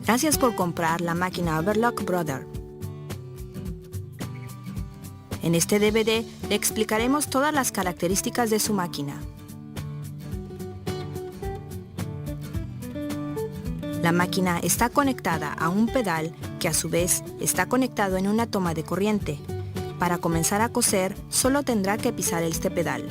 Gracias por comprar la máquina Overlock Brother. En este DVD le explicaremos todas las características de su máquina. La máquina está conectada a un pedal que a su vez está conectado en una toma de corriente. Para comenzar a coser, solo tendrá que pisar este pedal.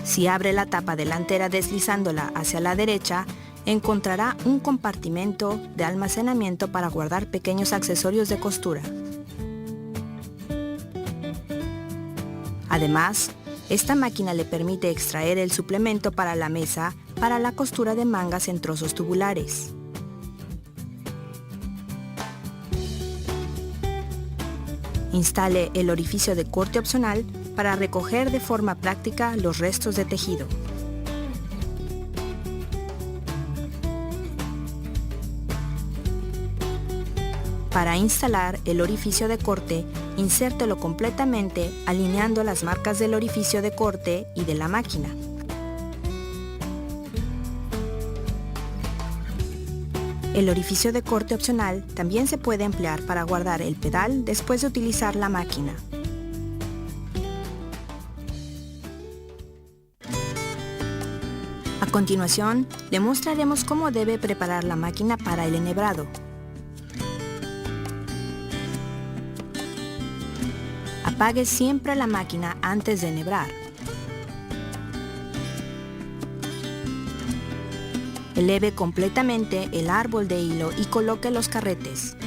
Si abre la tapa delantera deslizándola hacia la derecha, encontrará un compartimento de almacenamiento para guardar pequeños accesorios de costura. Además, esta máquina le permite extraer el suplemento para la mesa para la costura de mangas en trozos tubulares. Instale el orificio de corte opcional para recoger de forma práctica los restos de tejido. Para instalar el orificio de corte, insértelo completamente alineando las marcas del orificio de corte y de la máquina. El orificio de corte opcional también se puede emplear para guardar el pedal después de utilizar la máquina. A continuación, le mostraremos cómo debe preparar la máquina para el enhebrado. Apague siempre la máquina antes de enhebrar. Eleve completamente el árbol de hilo y coloque los carretes.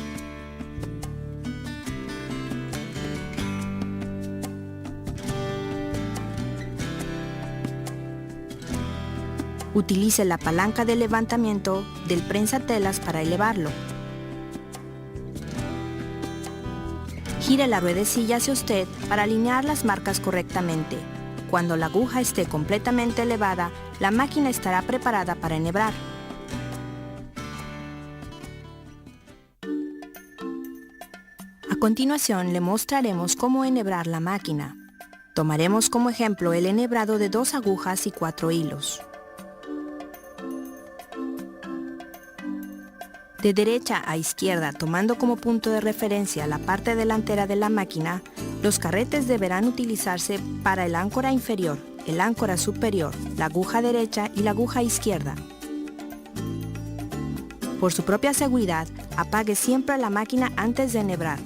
Utilice la palanca de levantamiento del prensatelas para elevarlo. Gire la ruedecilla hacia usted para alinear las marcas correctamente. Cuando la aguja esté completamente elevada, la máquina estará preparada para enhebrar. A continuación le mostraremos cómo enhebrar la máquina. Tomaremos como ejemplo el enhebrado de 2 agujas y 4 hilos. De derecha a izquierda, tomando como punto de referencia la parte delantera de la máquina, los carretes deberán utilizarse para el áncora inferior, el áncora superior, la aguja derecha y la aguja izquierda. Por su propia seguridad, apague siempre la máquina antes de enhebrar.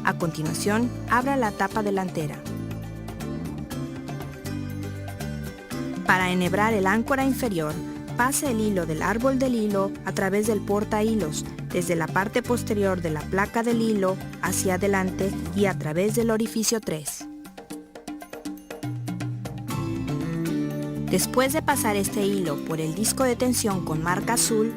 A continuación, abra la tapa delantera. Para enhebrar el áncora inferior, pase el hilo del árbol del hilo a través del porta hilos, desde la parte posterior de la placa del hilo hacia adelante y a través del orificio 3. Después de pasar este hilo por el disco de tensión con marca azul,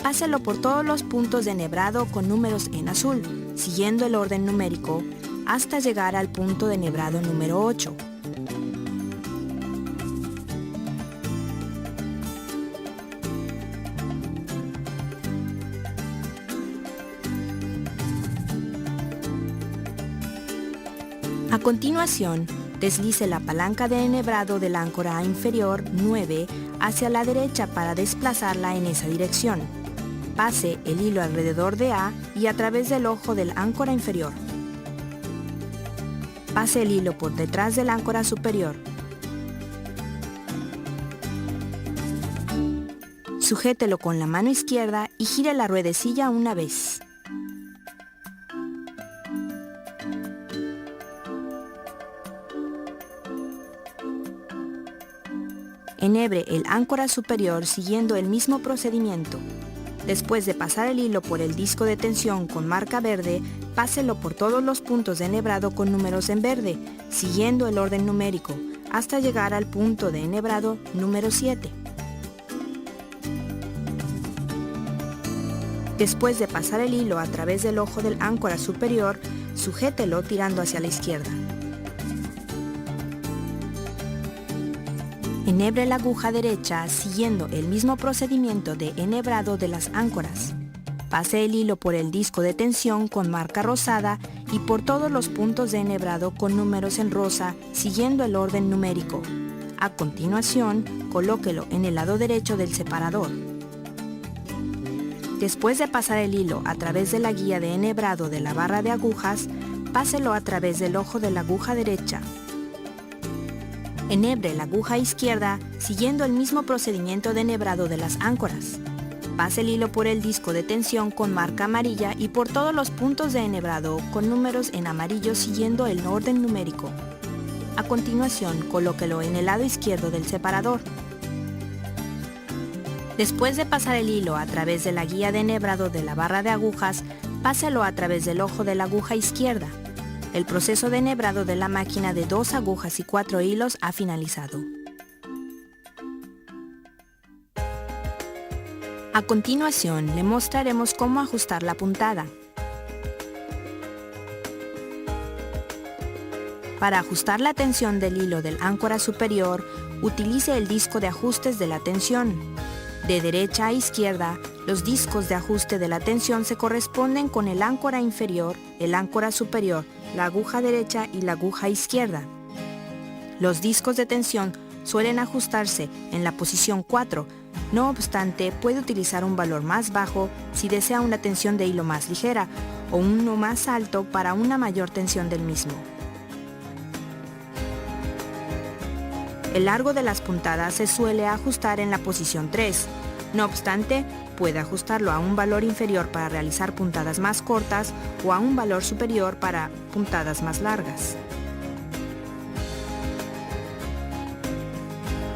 páselo por todos los puntos de enhebrado con números en azul, siguiendo el orden numérico, hasta llegar al punto de enhebrado número 8. A continuación, deslice la palanca de enhebrado del áncora inferior 9 hacia la derecha para desplazarla en esa dirección. Pase el hilo alrededor de A y a través del ojo del áncora inferior. Pase el hilo por detrás del áncora superior. Sujételo con la mano izquierda y gire la ruedecilla una vez. Enhebre el áncora superior siguiendo el mismo procedimiento. Después de pasar el hilo por el disco de tensión con marca verde, páselo por todos los puntos de enhebrado con números en verde, siguiendo el orden numérico, hasta llegar al punto de enhebrado número 7. Después de pasar el hilo a través del ojo del áncora superior, sujételo tirando hacia la izquierda. Enhebre la aguja derecha siguiendo el mismo procedimiento de enhebrado de las áncoras. Pase el hilo por el disco de tensión con marca rosada y por todos los puntos de enhebrado con números en rosa, siguiendo el orden numérico, A continuación, colóquelo en el lado derecho del separador. Después de pasar el hilo a través de la guía de enhebrado de la barra de agujas, páselo a través del ojo de la aguja derecha. Enhebre la aguja izquierda siguiendo el mismo procedimiento de enhebrado de las áncoras. Pase el hilo por el disco de tensión con marca amarilla y por todos los puntos de enhebrado con números en amarillo siguiendo el orden numérico. A continuación, colóquelo en el lado izquierdo del separador. Después de pasar el hilo a través de la guía de enhebrado de la barra de agujas, páselo a través del ojo de la aguja izquierda. El proceso de enhebrado de la máquina de 2 agujas y 4 hilos ha finalizado. A continuación, le mostraremos cómo ajustar la puntada. Para ajustar la tensión del hilo del áncora superior, utilice el disco de ajustes de la tensión. De derecha a izquierda, los discos de ajuste de la tensión se corresponden con el áncora inferior, el áncora superior, la aguja derecha y la aguja izquierda. Los discos de tensión suelen ajustarse en la posición 4, no obstante, puede utilizar un valor más bajo si desea una tensión de hilo más ligera o uno más alto para una mayor tensión del mismo. El largo de las puntadas se suele ajustar en la posición 3. No obstante, puede ajustarlo a un valor inferior para realizar puntadas más cortas o a un valor superior para puntadas más largas.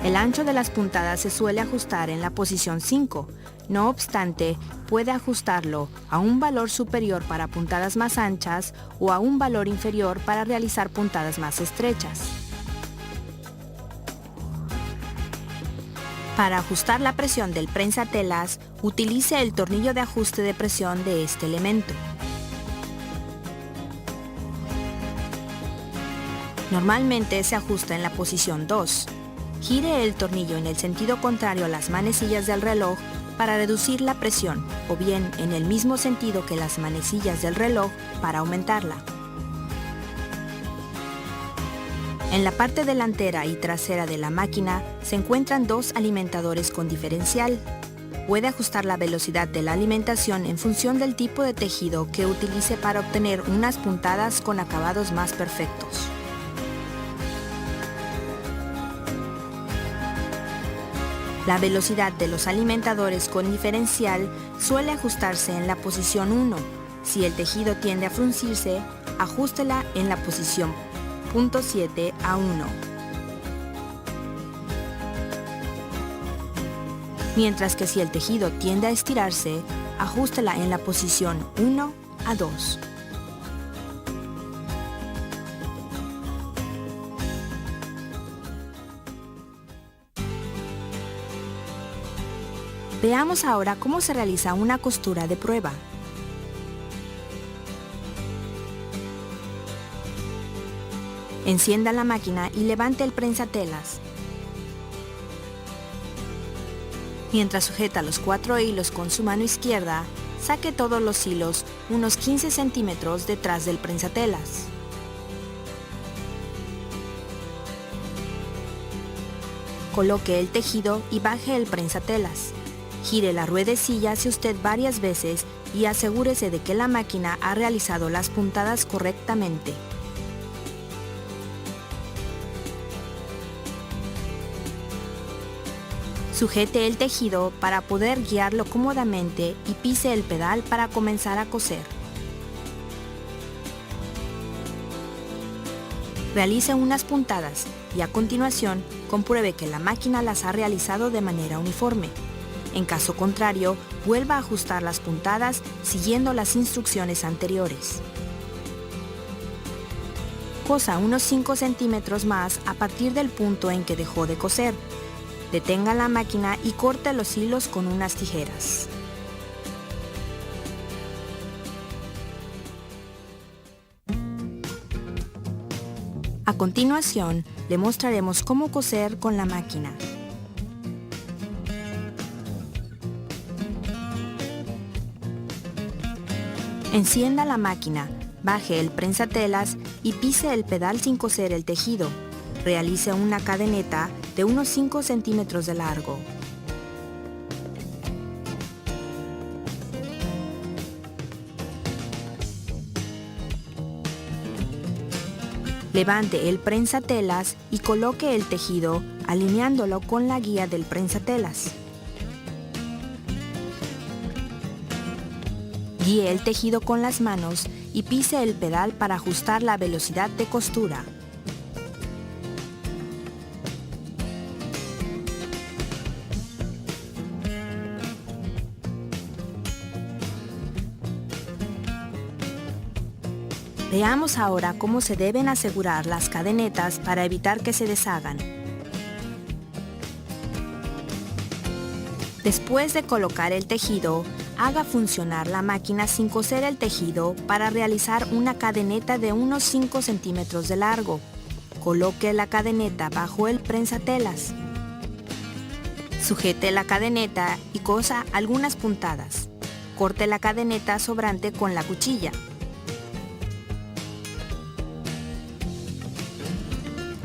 El ancho de las puntadas se suele ajustar en la posición 5. No obstante, puede ajustarlo a un valor superior para puntadas más anchas o a un valor inferior para realizar puntadas más estrechas. Para ajustar la presión del prensatelas, utilice el tornillo de ajuste de presión de este elemento. Normalmente se ajusta en la posición 2. Gire el tornillo en el sentido contrario a las manecillas del reloj para reducir la presión, o bien en el mismo sentido que las manecillas del reloj para aumentarla. En la parte delantera y trasera de la máquina se encuentran 2 alimentadores con diferencial. Puede ajustar la velocidad de la alimentación en función del tipo de tejido que utilice para obtener unas puntadas con acabados más perfectos. La velocidad de los alimentadores con diferencial suele ajustarse en la posición 1. Si el tejido tiende a fruncirse, ajústela en la posición 0.7 a 1. Mientras que si el tejido tiende a estirarse, ajústela en la posición 1 a 2. Veamos ahora cómo se realiza una costura de prueba. Encienda la máquina y levante el prensatelas. Mientras sujeta los 4 hilos con su mano izquierda, saque todos los hilos unos 15 centímetros detrás del prensatelas. Coloque el tejido y baje el prensatelas. Gire la ruedecilla hacia usted varias veces y asegúrese de que la máquina ha realizado las puntadas correctamente. Sujete el tejido para poder guiarlo cómodamente y pise el pedal para comenzar a coser. Realice unas puntadas y a continuación compruebe que la máquina las ha realizado de manera uniforme. En caso contrario, vuelva a ajustar las puntadas siguiendo las instrucciones anteriores. Cosa unos 5 centímetros más a partir del punto en que dejó de coser. Detenga la máquina y corte los hilos con unas tijeras. A continuación, le mostraremos cómo coser con la máquina. Encienda la máquina, baje el prensatelas y pise el pedal sin coser el tejido. Realice una cadeneta de unos 5 centímetros de largo. Levante el prensatelas y coloque el tejido alineándolo con la guía del prensatelas. Guíe el tejido con las manos y pise el pedal para ajustar la velocidad de costura. Veamos ahora cómo se deben asegurar las cadenetas para evitar que se deshagan. Después de colocar el tejido, haga funcionar la máquina sin coser el tejido para realizar una cadeneta de unos 5 centímetros de largo. Coloque la cadeneta bajo el prensatelas. Sujete la cadeneta y cosa algunas puntadas. Corte la cadeneta sobrante con la cuchilla.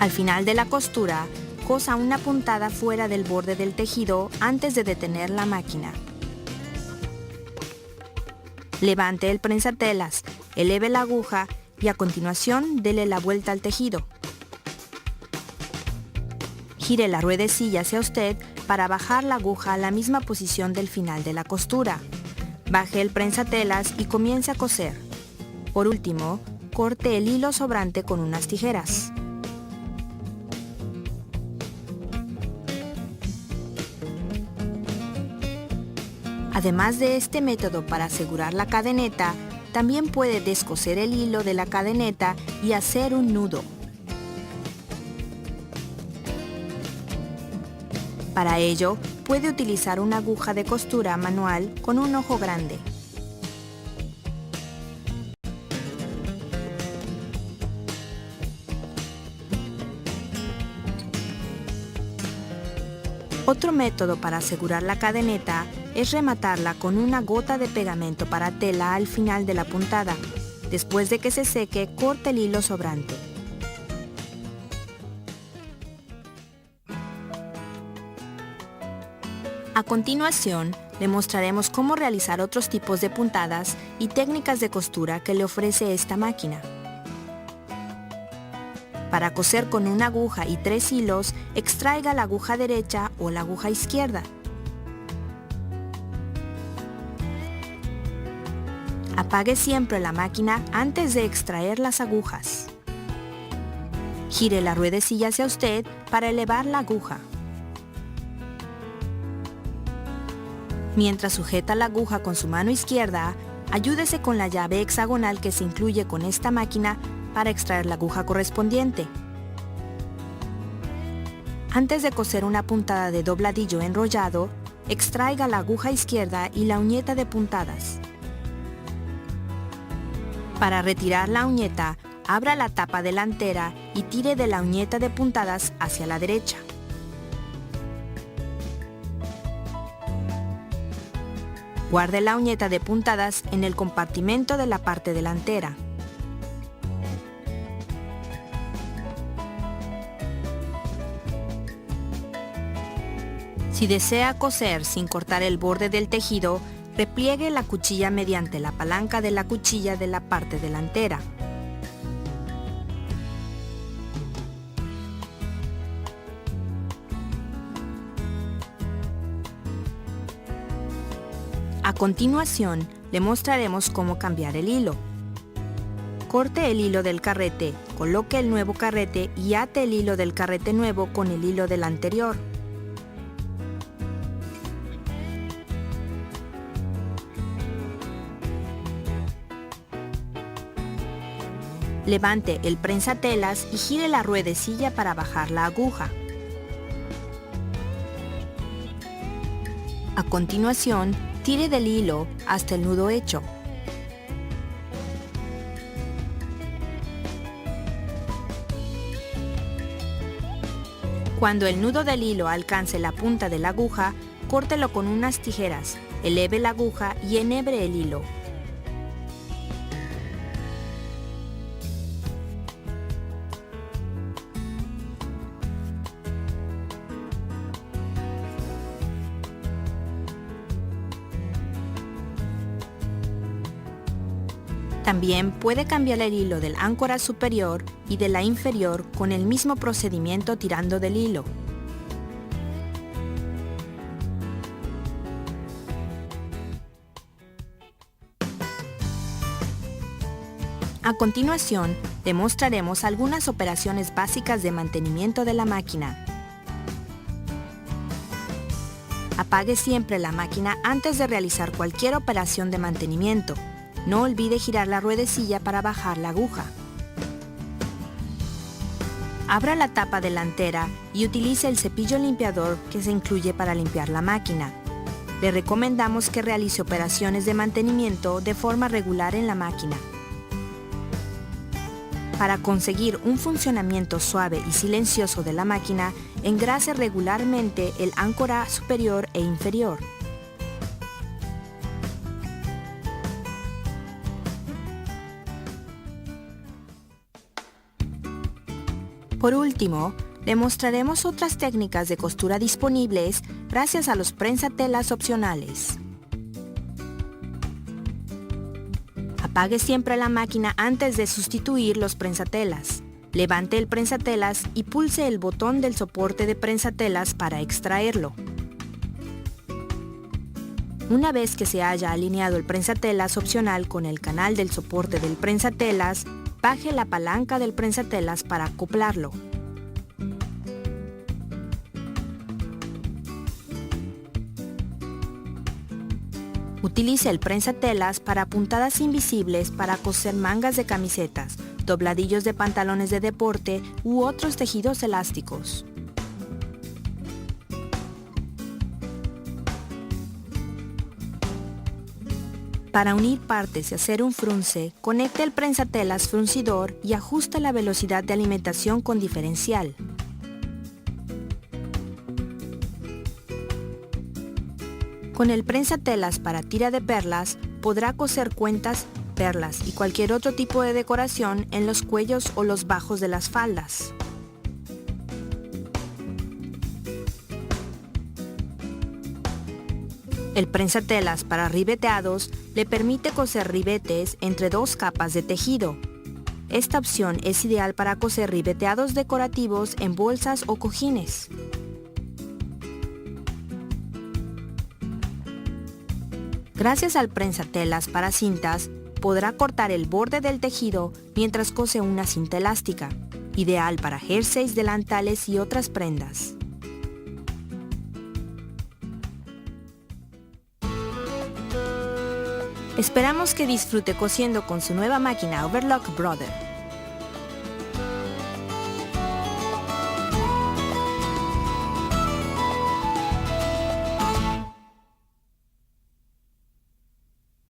Al final de la costura, cosa una puntada fuera del borde del tejido antes de detener la máquina. Levante el prensatelas, eleve la aguja y a continuación dele la vuelta al tejido. Gire la ruedecilla hacia usted para bajar la aguja a la misma posición del final de la costura. Baje el prensatelas y comience a coser. Por último, corte el hilo sobrante con unas tijeras. Además de este método para asegurar la cadeneta, también puede descoser el hilo de la cadeneta y hacer un nudo. Para ello, puede utilizar una aguja de costura manual con un ojo grande. Otro método para asegurar la cadeneta es rematarla con una gota de pegamento para tela al final de la puntada. Después de que se seque, corte el hilo sobrante. A continuación, le mostraremos cómo realizar otros tipos de puntadas y técnicas de costura que le ofrece esta máquina. Para coser con una aguja y 3 hilos, extraiga la aguja derecha o la aguja izquierda. Apague siempre la máquina antes de extraer las agujas. Gire la ruedecilla hacia usted para elevar la aguja. Mientras sujeta la aguja con su mano izquierda, ayúdese con la llave hexagonal que se incluye con esta máquina para extraer la aguja correspondiente. Antes de coser una puntada de dobladillo enrollado, extraiga la aguja izquierda y la uñeta de puntadas. Para retirar la uñeta, abra la tapa delantera y tire de la uñeta de puntadas hacia la derecha. Guarde la uñeta de puntadas en el compartimento de la parte delantera. Si desea coser sin cortar el borde del tejido, repliegue la cuchilla mediante la palanca de la cuchilla de la parte delantera. A continuación, le mostraremos cómo cambiar el hilo. Corte el hilo del carrete, coloque el nuevo carrete y ate el hilo del carrete nuevo con el hilo del anterior. Levante el prensatelas y gire la ruedecilla para bajar la aguja. A continuación, tire del hilo hasta el nudo hecho. Cuando el nudo del hilo alcance la punta de la aguja, córtelo con unas tijeras, eleve la aguja y enhebre el hilo. También puede cambiar el hilo del áncora superior y de la inferior con el mismo procedimiento tirando del hilo. A continuación, demostraremos algunas operaciones básicas de mantenimiento de la máquina. Apague siempre la máquina antes de realizar cualquier operación de mantenimiento. No olvide girar la ruedecilla para bajar la aguja. Abra la tapa delantera y utilice el cepillo limpiador que se incluye para limpiar la máquina. Le recomendamos que realice operaciones de mantenimiento de forma regular en la máquina. Para conseguir un funcionamiento suave y silencioso de la máquina, engrase regularmente el áncora superior e inferior. Por último, le mostraremos otras técnicas de costura disponibles gracias a los prensatelas opcionales. Apague siempre la máquina antes de sustituir los prensatelas. Levante el prensatelas y pulse el botón del soporte de prensatelas para extraerlo. Una vez que se haya alineado el prensatelas opcional con el canal del soporte del prensatelas, baje la palanca del prensatelas para acoplarlo. Utilice el prensatelas para puntadas invisibles para coser mangas de camisetas, dobladillos de pantalones de deporte u otros tejidos elásticos. Para unir partes y hacer un frunce, conecte el prensatelas fruncidor y ajuste la velocidad de alimentación con diferencial. Con el prensatelas para tira de perlas, podrá coser cuentas, perlas y cualquier otro tipo de decoración en los cuellos o los bajos de las faldas. El prensatelas para ribeteados le permite coser ribetes entre dos capas de tejido. Esta opción es ideal para coser ribeteados decorativos en bolsas o cojines. Gracias al prensatelas para cintas, podrá cortar el borde del tejido mientras cose una cinta elástica, ideal para jerseys, delantales y otras prendas. Esperamos que disfrute cosiendo con su nueva máquina Overlock Brother.